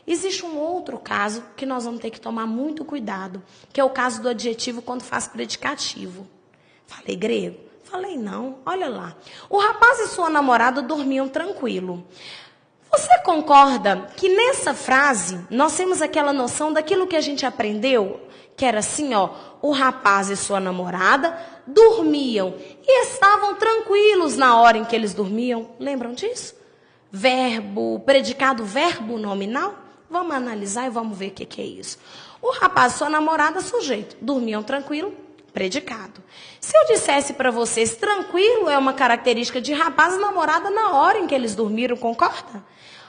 Existe um outro caso que nós vamos ter que tomar muito cuidado, que é o caso do adjetivo quando faz predicativo. Falei grego? Falei não, olha lá. O rapaz e sua namorada dormiam tranquilo. Você concorda que nessa frase nós temos aquela noção daquilo que a gente aprendeu? Que era assim, ó, o rapaz e sua namorada dormiam e estavam tranquilos na hora em que eles dormiam. Lembram disso? Verbo, predicado verbo nominal? Vamos analisar e vamos ver o que é isso. O rapaz e sua namorada, sujeito, dormiam tranquilo, predicado. Se eu dissesse para vocês, tranquilo é uma característica de rapaz e namorada na hora em que eles dormiram, concorda?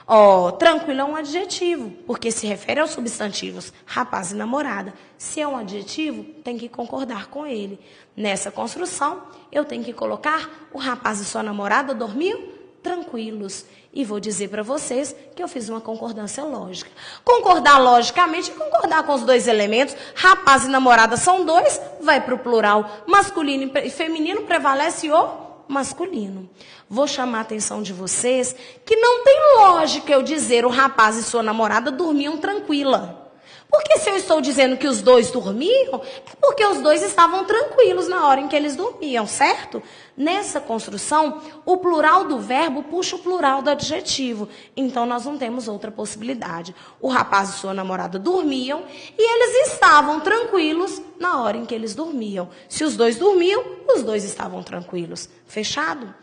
Ó, tranquilo é um adjetivo, porque se refere aos substantivos rapaz e namorada. Se é um adjetivo, tem que concordar com ele. Nessa construção, eu tenho que colocar o rapaz e sua namorada dormiam tranquilos. E vou dizer para vocês que eu fiz uma concordância lógica. Concordar logicamente é concordar com os dois elementos. Rapaz e namorada são dois, vai para o plural. Masculino e feminino, prevalece o masculino. Vou chamar a atenção de vocês que não tem lógica eu dizer o rapaz e sua namorada dormiam tranquila. Porque se eu estou dizendo que os dois dormiam, é porque os dois estavam tranquilos na hora em que eles dormiam, certo? Nessa construção, o plural do verbo puxa o plural do adjetivo. Então, nós não temos outra possibilidade. O rapaz e sua namorada dormiam e eles estavam tranquilos na hora em que eles dormiam. Se os dois dormiam, os dois estavam tranquilos. Fechado?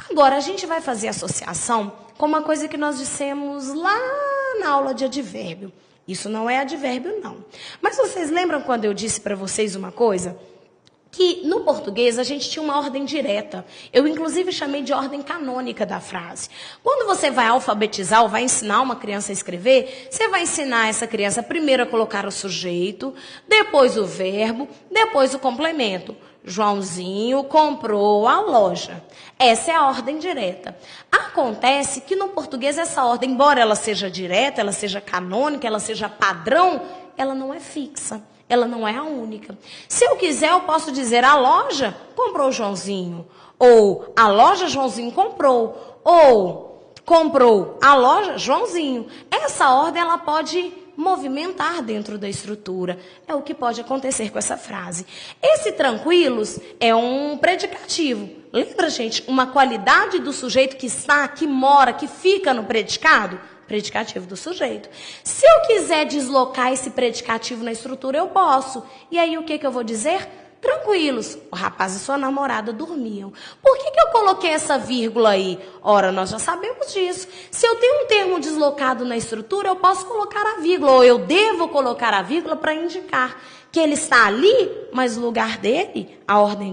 Agora, a gente vai fazer associação com uma coisa que nós dissemos lá na aula de advérbio. Isso não é advérbio, não. Mas vocês lembram quando eu disse para vocês uma coisa? Que no português a gente tinha uma ordem direta. Eu, inclusive, chamei de ordem canônica da frase. Quando você vai alfabetizar ou vai ensinar uma criança a escrever, você vai ensinar essa criança primeiro a colocar o sujeito, depois o verbo, depois o complemento. Joãozinho comprou a loja. Essa é a ordem direta. Acontece que no português essa ordem, embora ela seja direta, ela seja canônica, ela seja padrão, ela não é fixa. Ela não é a única. Se eu quiser, eu posso dizer a loja comprou Joãozinho. Ou a loja Joãozinho comprou. Ou comprou a loja Joãozinho. Essa ordem ela pode movimentar dentro da estrutura. É o que pode acontecer com essa frase. Esse tranquilos é um predicativo. Lembra, gente, uma qualidade do sujeito que está, que mora, que fica no predicado? Predicativo do sujeito. Se eu quiser deslocar esse predicativo na estrutura, eu posso. E aí o que eu vou dizer? Tranquilos. O rapaz e sua namorada dormiam. Por que eu coloquei essa vírgula aí? Ora, nós já sabemos disso. Se eu tenho um termo deslocado na estrutura, eu posso colocar a vírgula. Ou eu devo colocar a vírgula para indicar que ele está ali, mas o lugar dele,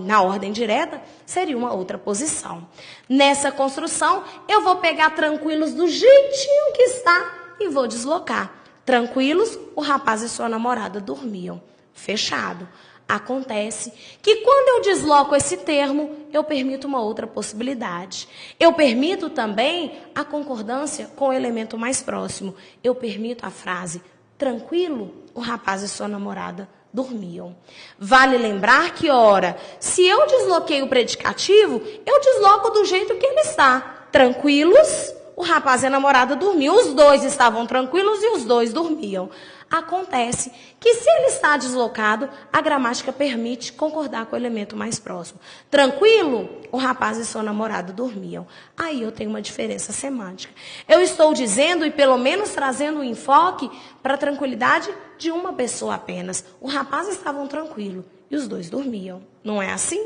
na ordem direta, seria uma outra posição. Nessa construção, eu vou pegar tranquilos do jeitinho que está e vou deslocar. Tranquilos, o rapaz e sua namorada dormiam. Fechado. Acontece que quando eu desloco esse termo, eu permito uma outra possibilidade. Eu permito também a concordância com o elemento mais próximo. Eu permito a frase, tranquilo, o rapaz e sua namorada dormiam. Vale lembrar que, ora, se eu desloquei o predicativo, eu desloco do jeito que ele está. Tranquilos, o rapaz e a namorada dormiam. Os dois estavam tranquilos e os dois dormiam. Acontece que se ele está deslocado, a gramática permite concordar com o elemento mais próximo. Tranquilo, o rapaz e sua namorada dormiam. Aí eu tenho uma diferença semântica. Eu estou dizendo e pelo menos trazendo um enfoque para a tranquilidade de uma pessoa apenas. O rapaz estava tranquilo e os dois dormiam. Não é assim?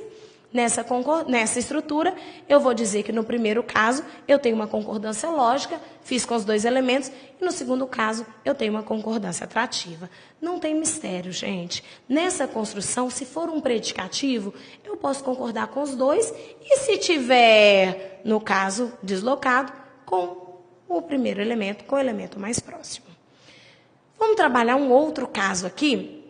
Nessa estrutura, eu vou dizer que no primeiro caso, eu tenho uma concordância lógica, fiz com os dois elementos, e no segundo caso, eu tenho uma concordância atrativa. Não tem mistério, gente. Nessa construção, se for um predicativo, eu posso concordar com os dois, e se tiver, no caso, deslocado, com o primeiro elemento, com o elemento mais próximo. Vamos trabalhar um outro caso aqui,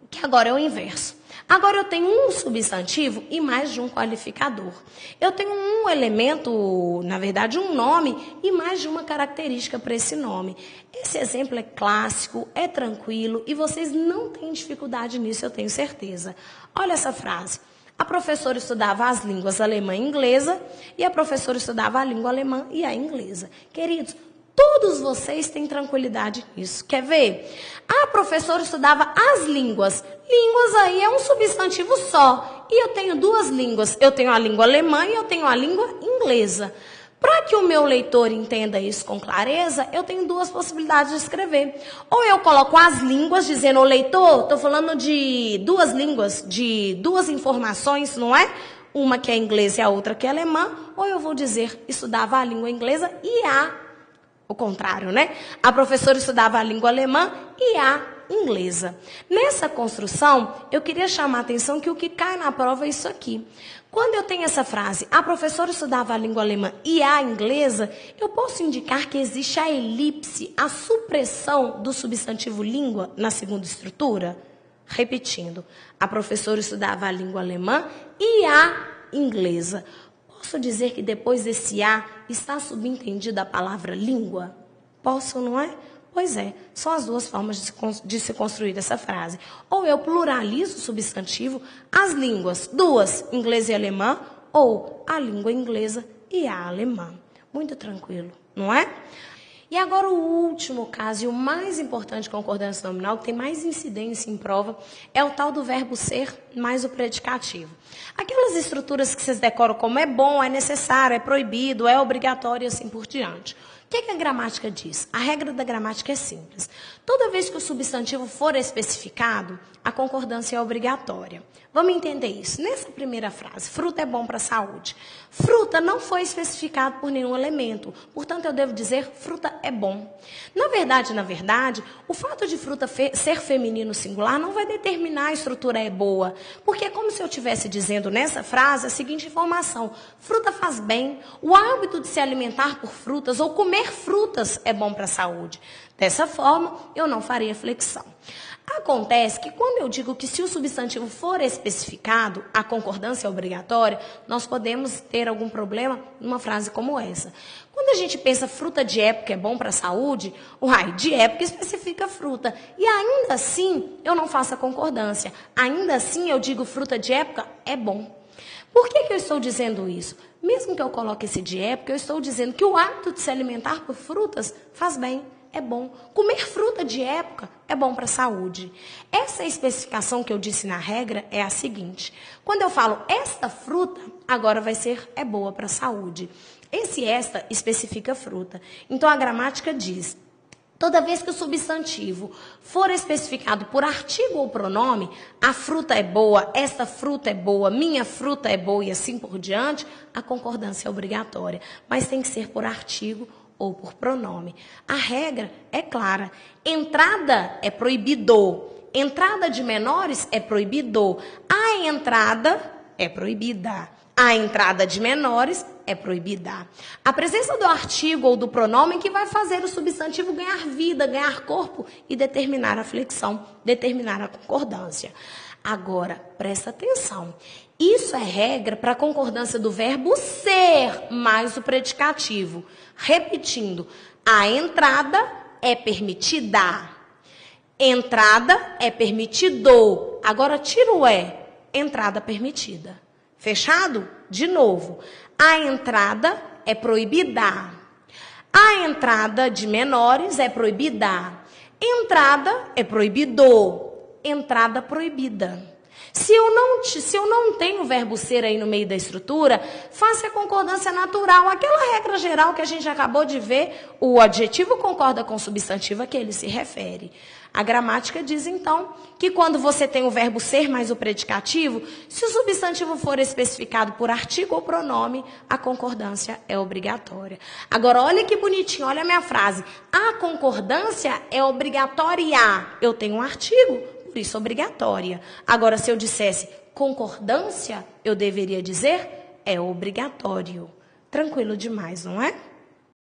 que agora é o inverso. Agora eu tenho um substantivo e mais de um qualificador. Eu tenho um elemento, na verdade um nome e mais de uma característica para esse nome. Esse exemplo é clássico, é tranquilo e vocês não têm dificuldade nisso, eu tenho certeza. Olha essa frase. A professora estudava as línguas alemã e inglesa e a professora estudava a língua alemã e a inglesa. Queridos, Todos vocês têm tranquilidade nisso. Quer ver? A professora estudava as línguas. Línguas aí é um substantivo só. E eu tenho duas línguas. Eu tenho a língua alemã e eu tenho a língua inglesa. Para que o meu leitor entenda isso com clareza, eu tenho duas possibilidades de escrever. Ou eu coloco as línguas, dizendo, ô leitor, estou falando de duas línguas, de duas informações, não é? Uma que é inglesa e a outra que é alemã. Ou eu vou dizer, estudava a língua inglesa e o contrário, né? A professora estudava a língua alemã e a inglesa. Nessa construção, eu queria chamar a atenção que o que cai na prova é isso aqui. Quando eu tenho essa frase, a professora estudava a língua alemã e a inglesa, eu posso indicar que existe a elipse, a supressão do substantivo língua na segunda estrutura? Repetindo, a professora estudava a língua alemã e a inglesa. Posso dizer que depois desse A está subentendida a palavra língua? Posso, não é? Pois é, são as duas formas de se construir essa frase. Ou eu pluralizo o substantivo, as línguas, duas, inglês e alemã, ou a língua inglesa e a alemã. Muito tranquilo, não é? E agora o último caso, e o mais importante de concordância nominal, que tem mais incidência em prova, é o tal do verbo ser mais o predicativo. Aquelas estruturas que vocês decoram como é bom, é necessário, é proibido, é obrigatório e assim por diante. O que a gramática diz? A regra da gramática é simples. Toda vez que o substantivo for especificado, a concordância é obrigatória. Vamos entender isso. Nessa primeira frase, fruta é bom para a saúde. Fruta não foi especificado por nenhum elemento. Portanto, eu devo dizer fruta é bom. Na verdade, o fato de fruta ser feminino singular não vai determinar a estrutura é boa. Porque é como se eu estivesse dizendo nessa frase a seguinte informação. Fruta faz bem. O hábito de se alimentar por frutas ou comer frutas é bom para a saúde. Dessa forma, eu não faria flexão. Acontece que quando eu digo que se o substantivo for especificado, a concordância é obrigatória, nós podemos ter algum problema numa frase como essa. Quando a gente pensa fruta de época é bom para a saúde, de época especifica fruta. E ainda assim, eu não faço a concordância. Ainda assim, eu digo fruta de época é bom. Por que eu estou dizendo isso? Mesmo que eu coloque esse de época, eu estou dizendo que o hábito de se alimentar por frutas faz bem, é bom. Comer fruta de época é bom para a saúde. Essa especificação que eu disse na regra é a seguinte. Quando eu falo esta fruta, agora vai ser é boa para a saúde. Esse esta especifica fruta. Então a gramática diz... Toda vez que o substantivo for especificado por artigo ou pronome, a fruta é boa, esta fruta é boa, minha fruta é boa e assim por diante, a concordância é obrigatória. Mas tem que ser por artigo ou por pronome. A regra é clara. Entrada é proibido. Entrada de menores é proibido. A entrada é proibida. A entrada de menores é proibida. A presença do artigo ou do pronome que vai fazer o substantivo ganhar vida, ganhar corpo e determinar a flexão, determinar a concordância. Agora, presta atenção. Isso é regra para a concordância do verbo ser mais o predicativo. Repetindo, a entrada é permitida. Entrada é permitido. Agora tira o entrada permitida. Fechado? De novo. A entrada é proibida. A entrada de menores é proibida. Entrada é proibido. Entrada proibida. Se eu não tenho o verbo ser aí no meio da estrutura, faça a concordância natural. Aquela regra geral que a gente acabou de ver, o adjetivo concorda com o substantivo a que ele se refere. A gramática diz, então, que quando você tem o verbo ser mais o predicativo, se o substantivo for especificado por artigo ou pronome, a concordância é obrigatória. Agora, olha que bonitinho, olha a minha frase. A concordância é obrigatória. Eu tenho um artigo, por isso obrigatória. Agora, se eu dissesse concordância, eu deveria dizer é obrigatório. Tranquilo demais, não é?